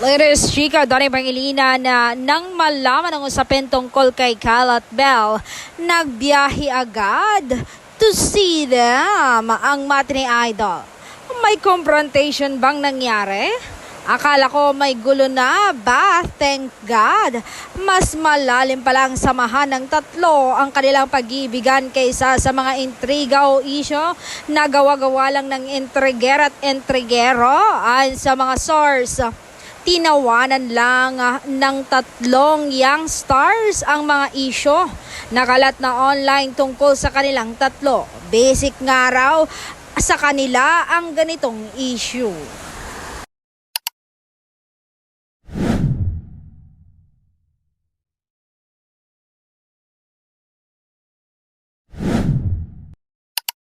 Latest chika, Donnie Pangilinan na nang malaman ang usapin tungkol kay Kyle at Belle, nagbiyahe agad to see them ang matinee idol. May confrontation bang nangyari? Akala ko may gulo na ba? Thank God. Mas malalim pala ang samahan ng tatlo ang kanilang pag-ibigan kaysa sa mga intriga o isyo na gawa-gawa lang ng intriger at intrigero. Ayon sa mga source, tinawanan lang ng tatlong young stars ang mga isyo. Nakalat na online tungkol sa kanilang tatlo. Basic nga raw sa kanila ang ganitong issue.